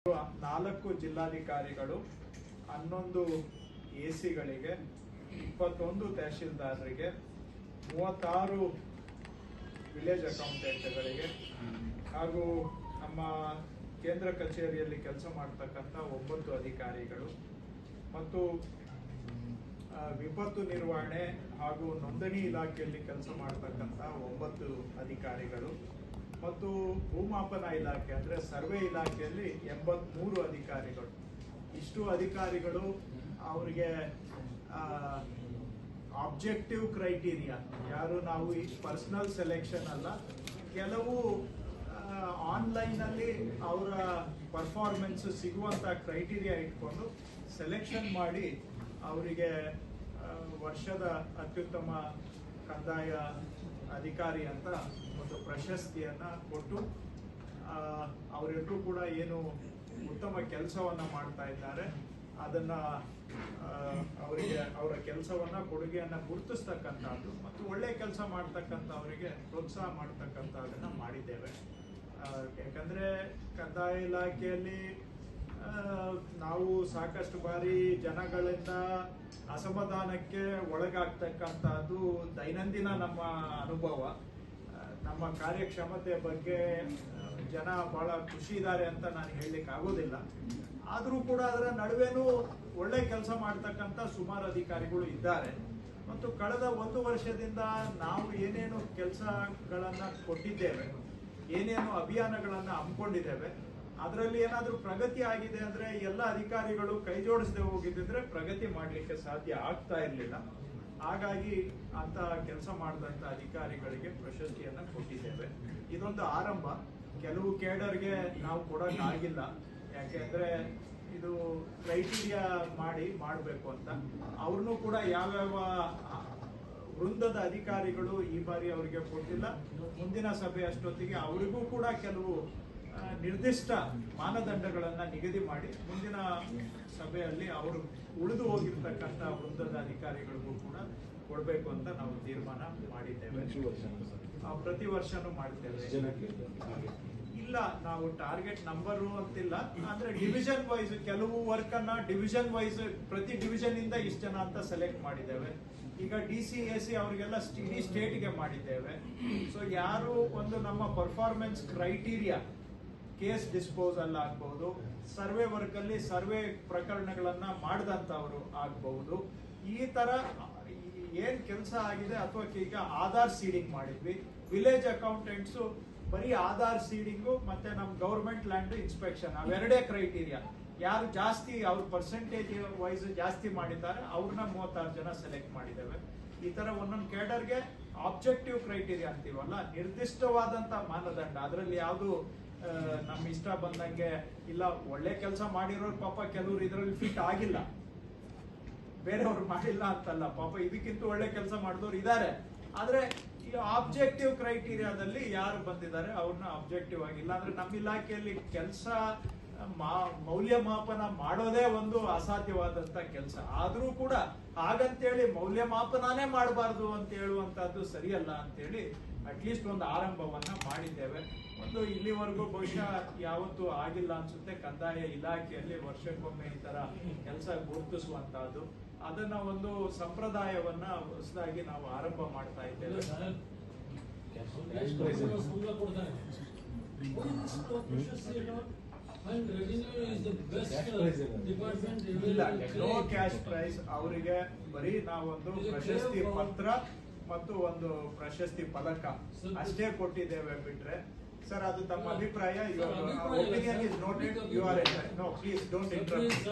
4 ಜಿಲ್ಲಾಧಿಕಾರಿಗಳು 11 ಎಸಿಗಳಿಗೆ 21 ತಹಶೀಲ್ದಾರರಿಗೆ 36 ವಿಲೇಜ್ ಅಕೌಂಟೆಂಟ್ಗಳಿಗೆ ಹಾಗೂ ನಮ್ಮ ಕೇಂದ್ರ ಕಚೇರಿಯಲ್ಲಿ ಕೆಲಸ ಮಾಡತಕ್ಕಂಥ 9 ಅಧಿಕಾರಿಗಳು ಮತ್ತು ವಿಪತ್ತು ನಿರ್ವಹಣೆ ಹಾಗೂ ನೋಂದಣಿ ಇಲಾಖೆಯಲ್ಲಿ ಕೆಲಸ ಮಾಡತಕ್ಕಂಥ 9 ಅಧಿಕಾರಿಗಳು ಮತ್ತು ಭೂಮಾಪನ ಇಲಾಖೆ ಅಂದರೆ ಸರ್ವೆ ಇಲಾಖೆಯಲ್ಲಿ 83 ಅಧಿಕಾರಿಗಳು. ಇಷ್ಟು ಅಧಿಕಾರಿಗಳು ಅವರಿಗೆ ಆಬ್ಜೆಕ್ಟಿವ್ ಕ್ರೈಟೀರಿಯಾ, ಯಾರು ನಾವು ಈ ಪರ್ಸನಲ್ ಸೆಲೆಕ್ಷನ್ ಅಲ್ಲ, ಕೆಲವು ಆನ್ಲೈನಲ್ಲಿ ಅವರ ಪರ್ಫಾರ್ಮೆನ್ಸ್ ಸಿಗುವಂಥ ಕ್ರೈಟೀರಿಯಾ ಇಟ್ಕೊಂಡು ಸೆಲೆಕ್ಷನ್ ಮಾಡಿ ಅವರಿಗೆ ವರ್ಷದ ಅತ್ಯುತ್ತಮ ಕಂದಾಯ ಅಧಿಕಾರಿ ಅಂತ ಒಂದು ಪ್ರಶಸ್ತಿಯನ್ನು ಕೊಟ್ಟು ಅವರೆಲ್ಲರೂ ಕೂಡ ಏನು ಉತ್ತಮ ಕೆಲಸವನ್ನು ಮಾಡ್ತಾ ಇದ್ದಾರೆ ಅದನ್ನು ಅವರಿಗೆ ಅವರ ಕೆಲಸವನ್ನು ಕೊಡುಗೆಯನ್ನು ಗುರುತಿಸ್ತಕ್ಕಂಥದ್ದು ಮತ್ತು ಒಳ್ಳೆಯ ಕೆಲಸ ಮಾಡ್ತಕ್ಕಂಥವರಿಗೆ ಪ್ರೋತ್ಸಾಹ ಮಾಡ್ತಕ್ಕಂಥದ್ದನ್ನು ಮಾಡಿದ್ದೇವೆ. ಯಾಕಂದರೆ ಕಂದಾಯ ಇಲಾಖೆಯಲ್ಲಿ ನಾವು ಸಾಕಷ್ಟು ಬಾರಿ ಜನಗಳಿಂದ ಅಸಮಾಧಾನಕ್ಕೆ ಒಳಗಾಗ್ತಕ್ಕಂಥದ್ದು ದೈನಂದಿನ ನಮ್ಮ ಅನುಭವ. ನಮ್ಮ ಕಾರ್ಯಕ್ಷಮತೆ ಬಗ್ಗೆ ಜನ ಬಹಳ ಖುಷಿ ಇದ್ದಾರೆ ಅಂತ ನಾನು ಹೇಳಲಿಕ್ಕೆ ಆಗೋದಿಲ್ಲ. ಆದರೂ ಕೂಡ ಅದರ ನಡುವೆನೂ ಒಳ್ಳೆ ಕೆಲಸ ಮಾಡ್ತಕ್ಕಂಥ ಸುಮಾರು ಅಧಿಕಾರಿಗಳು ಇದ್ದಾರೆ. ಮತ್ತು ಕಳೆದ 1 ವರ್ಷದಿಂದ ನಾವು ಏನೇನು ಕೆಲಸಗಳನ್ನು ಕೊಟ್ಟಿದ್ದೇವೆ, ಏನೇನು ಅಭಿಯಾನಗಳನ್ನು ಹಮ್ಮಿಕೊಂಡಿದ್ದೇವೆ, ಅದರಲ್ಲಿ ಏನಾದರೂ ಪ್ರಗತಿ ಆಗಿದೆ ಅಂದರೆ ಎಲ್ಲ ಅಧಿಕಾರಿಗಳು ಕೈ ಜೋಡಿಸದೆ ಹೋಗಿದ್ದಿದ್ರೆ ಪ್ರಗತಿ ಮಾಡಲಿಕ್ಕೆ ಸಾಧ್ಯ ಆಗ್ತಾ ಇರಲಿಲ್ಲ. ಹಾಗಾಗಿ ಅಂತ ಕೆಲಸ ಮಾಡಿದಂಥ ಅಧಿಕಾರಿಗಳಿಗೆ ಪ್ರಶಸ್ತಿಯನ್ನು ಕೊಟ್ಟಿದ್ದೇವೆ. ಇದೊಂದು ಆರಂಭ. ಕೆಲವು ಕೇಡರ್ಗೆ ನಾವು ಕೊಡೋಕ್ಕಾಗಿಲ್ಲ, ಯಾಕೆಂದರೆ ಇದು ಕ್ರೈಟೀರಿಯಾ ಮಾಡಬೇಕು ಅಂತ. ಅವ್ರನ್ನೂ ಕೂಡ ಯಾವ್ಯಾವ ವೃಂದದ ಅಧಿಕಾರಿಗಳು ಈ ಬಾರಿ ಅವರಿಗೆ ಕೊಟ್ಟಿಲ್ಲ. ಮುಂದಿನ ಸಭೆ ಅಷ್ಟೊತ್ತಿಗೆ ಅವರಿಗೂ ಕೂಡ ಕೆಲವು ನಿರ್ದಿಷ್ಟ ಮಾನದಂಡಗಳನ್ನು ನಿಗದಿ ಮಾಡಿ ಮುಂದಿನ ಸಭೆಯಲ್ಲಿ ಅವರು ಉಳಿದು ಹೋಗಿರ್ತಕ್ಕಂಥ ವೃಂದದ ಅಧಿಕಾರಿಗಳಿಗೂ ಕೂಡ ಕೊಡಬೇಕು ಅಂತ ನಾವು ತೀರ್ಮಾನ ಮಾಡಿದ್ದೇವೆ. ಪ್ರತಿ ವರ್ಷನೂ ಮಾಡ್ತೇವೆ. ಇಲ್ಲ, ನಾವು ಟಾರ್ಗೆಟ್ ನಂಬರು ಅಂತಿಲ್ಲ, ಅಂದ್ರೆ ಡಿವಿಷನ್ ವೈಸ್ ಕೆಲವು ವರ್ಕ್ ಅನ್ನ ಡಿವಿಷನ್ ವೈಸ್ ಪ್ರತಿ ಡಿವಿಷನ್ ಇಂದ ಇಷ್ಟು ಜನ ಅಂತ ಸೆಲೆಕ್ಟ್ ಮಾಡಿದ್ದೇವೆ. ಈಗ DCAC ಅವರಿಗೆಲ್ಲ ಇಡೀ ಸ್ಟೇಟ್ಗೆ ಮಾಡಿದ್ದೇವೆ. ಸೊ ಯಾರು ಒಂದು ನಮ್ಮ ಪರ್ಫಾರ್ಮೆನ್ಸ್ ಕ್ರೈಟೀರಿಯಾ, ಕೇಸ್ ಡಿಸ್ಪೋಸಲ್ ಆಗ್ಬಹುದು, ಸರ್ವೆ ವರ್ಕ್ ಅಲ್ಲಿ ಸರ್ವೆ ಪ್ರಕರಣಗಳನ್ನ ಮಾಡಿದಂಥವ್ರು ಆಗ್ಬಹುದು. ಈ ತರ ಏನ್ ಕೆಲಸ ಆಗಿದೆ, ಅಥವಾ ಈಗ ಆಧಾರ್ ಸೀಡಿಂಗ್ ಮಾಡಿದ್ವಿ, ವಿಲೇಜ್ ಅಕೌಂಟೆಂಟ್ಸು ಬರೀ ಆಧಾರ್ ಸೀಡಿಂಗು ಮತ್ತೆ ನಮ್ಮ ಗೌರ್ಮೆಂಟ್ ಲ್ಯಾಂಡ್ ಇನ್ಸ್ಪೆಕ್ಷನ್, ಅವೆರಡೇ ಕ್ರೈಟೀರಿಯಾ. ಯಾರು ಜಾಸ್ತಿ ಅವ್ರ ಪರ್ಸೆಂಟೇಜ್ ವೈಸ್ ಜಾಸ್ತಿ ಮಾಡಿದ್ದಾರೆ ಅವ್ರನ್ನ 36 ಜನ ಸೆಲೆಕ್ಟ್ ಮಾಡಿದ್ದೇವೆ. ಈ ತರ ಒಂದೊಂದು ಕೇಡರ್ಗೆ ಆಬ್ಜೆಕ್ಟಿವ್ ಕ್ರೈಟೀರಿಯಾ ಅಂತೀವಲ್ಲ, ನಿರ್ದಿಷ್ಟವಾದಂತ ಮಾನದಂಡ. ಅದರಲ್ಲಿ ಯಾವುದು ನಮ್ಮ ಇಷ್ಟ ಬಂದಂಗೆ ಇಲ್ಲ. ಒಳ್ಳೆ ಕೆಲಸ ಮಾಡಿರೋರು ಪಾಪ ಕೆಲವರು ಇದರಲ್ಲಿ ಫಿಟ್ ಆಗಿಲ್ಲ, ಬೇರೆಯವ್ರು ಮಾಡಿಲ್ಲ ಅಂತಲ್ಲ, ಪಾಪ ಇದಕ್ಕಿಂತ ಒಳ್ಳೆ ಕೆಲಸ ಮಾಡಿದವ್ರು ಇದ್ದಾರೆ. ಆದ್ರೆ ಈ ಆಬ್ಜೆಕ್ಟಿವ್ ಕ್ರೈಟೀರಿಯಾದಲ್ಲಿ ಯಾರು ಬಂದಿದ್ದಾರೆ ಅವ್ರನ್ನ ಆಬ್ಜೆಕ್ಟಿವ್ ಆಗಿಲ್ಲ ಅಂದ್ರೆ ನಮ್ಮ ಇಲಾಖೆಯಲ್ಲಿ ಕೆಲಸ ಮೌಲ್ಯಮಾಪನ ಮಾಡೋದೇ ಒಂದು ಅಸಾಧ್ಯವಾದಂತ ಕೆಲಸ. ಆದ್ರೂ ಕೂಡ ಹಾಗಂತೇಳಿ ಮೌಲ್ಯಮಾಪನನೇ ಮಾಡಬಾರ್ದು ಅಂತ ಹೇಳುವಂತಹದ್ದು ಸರಿಯಲ್ಲ ಅಂತೇಳಿ ಅಟ್ಲೀಸ್ಟ್ ಒಂದು ಆರಂಭವನ್ನ ಮಾಡಿದ್ದೇವೆ. ಒಂದು ಇಲ್ಲಿವರೆಗೂ ಬಹುಶಃ ಯಾವತ್ತೂ ಆಗಿಲ್ಲ ಅನ್ಸುತ್ತೆ ಕಂದಾಯ ಇಲಾಖೆಯಲ್ಲಿ ವರ್ಷಕ್ಕೊಮ್ಮೆ ಈ ತರ ಕೆಲಸ ಗುರುತಿಸುವಂತಹದ್ದು. ಅದನ್ನ ಒಂದು ಸಂಪ್ರದಾಯವನ್ನ ಹೊಸದಾಗಿ ನಾವು ಆರಂಭ ಮಾಡ್ತಾ ಇದ್ದೇವೆ. ಇಲ್ಲ, ನೋ ಕ್ಯಾಶ್ ಪ್ರೈಸ್. ಅವರಿಗೆ ಬರೀ ನಾವೊಂದು ಪ್ರಶಸ್ತಿ ಪತ್ರ ಮತ್ತು ಒಂದು ಪ್ರಶಸ್ತಿ ಪದಕ ಅಷ್ಟೇ ಕೊಟ್ಟಿದ್ದೇವೆ ಬಿಟ್ರೆ. ಸರ್, ಅದು ತಮ್ಮ ಅಭಿಪ್ರಾಯ. Opinion is noted. You are know, please don't interrupt.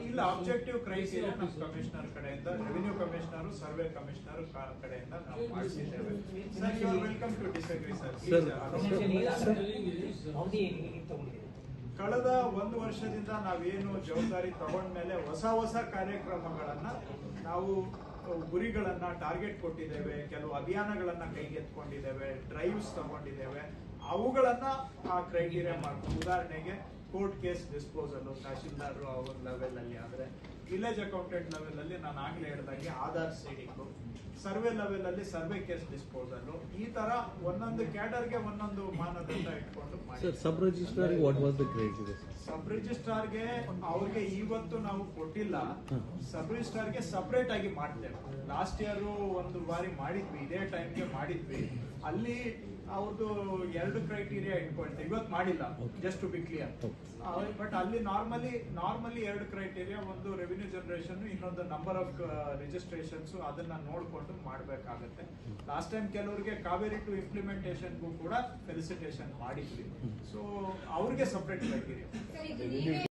ಇಲ್ಲ, ಆಬ್ಜೆಕ್ಟಿವ್ ಕ್ರೈಟೀರಿಯಾ ನಮ್ಮ ಕಮಿಷನರ್ ಕಡೆಯಿಂದ, ರೆವಿನ್ಯೂ ಕಮಿಷನರ್, ಸರ್ವೆ ಕಮಿಷನರ್ ಕಡೆಯಿಂದ ನಾವು ಮಾಡಿಸಿದ್ದೇವೆ. Sir, you are welcome to disagree sir. ಕಳೆದ 1 ವರ್ಷದಿಂದ ನಾವೇನು ಜವಾಬ್ದಾರಿ ತಗೊಂಡ್ಮೇಲೆ ಹೊಸ ಕಾರ್ಯಕ್ರಮಗಳನ್ನ ನಾವು ಗುರಿಗಳನ್ನ ಟಾರ್ಗೆಟ್ ಕೊಟ್ಟಿದ್ದೇವೆ, ಕೆಲವು ಅಭಿಯಾನಗಳನ್ನ ಕೈಗೆತ್ತಿಕೊಂಡಿದ್ದೇವೆ, ಡ್ರೈವ್ಸ್ ತಗೊಂಡಿದ್ದೇವೆ. ಅವುಗಳನ್ನ ಆ ಕ್ರೈಟೀರಿಯಾ ಮಾಡ್ಕೊಂಡು, ಉದಾಹರಣೆಗೆ ಕೋರ್ಟ್ ಕೇಸ್ ಡಿಸ್ಪೋಸಲ್ ತಹಶೀಲ್ದಾರ್ ಅವ್ರ ಲೆವೆಲ್ ಅಲ್ಲಿ ಆದ್ರೆ, ವಿಲೇಜ್ ಅಕೌಂಟೆಂಟ್ ಲೆವೆಲ್ ಅಲ್ಲಿ ನಾನು ಆಗ್ಲೇ ಹೇಳಿದಾಗೆ ಆಧಾರ್ ಸೀಡಿಂಗ್, ಸರ್ವೆ ಲೆವೆಲ್ ಅಲ್ಲಿ ಸರ್ವೆ ಕೇಸ್ ಡಿಸ್ಪೋಸಲ್, ಈ ತರ ಒಂದೊಂದು ಕ್ಯಾಡರ್ಗೆ ಒಂದೊಂದು ಮಾನದಂಡ ಇಟ್ಕೊಂಡು ಮಾಡಿ. Sub registrar what was the criteria? Sub ರಿಜಿಸ್ಟ್ರಾರ್ಗೆ ಅವ್ರಿಗೆ ಇವತ್ತು ನಾವು ಕೊಟ್ಟಿಲ್ಲ, ಸಬ್ ರಿಜಿಸ್ಟ್ರಾರ್ಗೆ ಸಪರೇಟ್ ಆಗಿ ಮಾಡ್ತೇವೆ. ಲಾಸ್ಟ್ ಇಯರ್ ಒಂದು ಬಾರಿ ಮಾಡಿದ್ವಿ, ಇದೇ ಟೈಮ್ಗೆ ಮಾಡಿದ್ವಿ. ಅಲ್ಲಿ ಅವ್ರದ್ದು 2 ಕ್ರೈಟೀರಿಯಾ ಇಟ್ಕೊಳ್ತೇವೆ, ಇವತ್ತು ಮಾಡಿಲ್ಲ, just to be clear. But ಅಲ್ಲಿ ನಾರ್ಮಲಿ 2 ಕ್ರೈಟೀರಿಯಾ, ಒಂದು ರೆವಿನ್ಯೂ ಜನರೇಷನ್, ಇನ್ನೊಂದು ನಂಬರ್ ಆಫ್ ರಿಜಿಸ್ಟ್ರೇಷನ್ಸ್, ಅದನ್ನ ನೋಡ್ಕೊಂಡು ಮಾಡ್ಬೇಕಾಗತ್ತೆ. ಲಾಸ್ಟ್ ಟೈಮ್ ಕೆಲವರಿಗೆ ಕಾವೇರಿ ಟು ಇಂಪ್ಲಿಮೆಂಟೇಷನ್ಗೂ ಕೂಡ ಫೆಲಿಸಿಟೇಷನ್ ಮಾಡಿದ್ವಿ. ಸೊ ಅವ್ರಿಗೆ ಸಪರೇಟ್ ಕ್ರೈಟೀರಿಯಾ.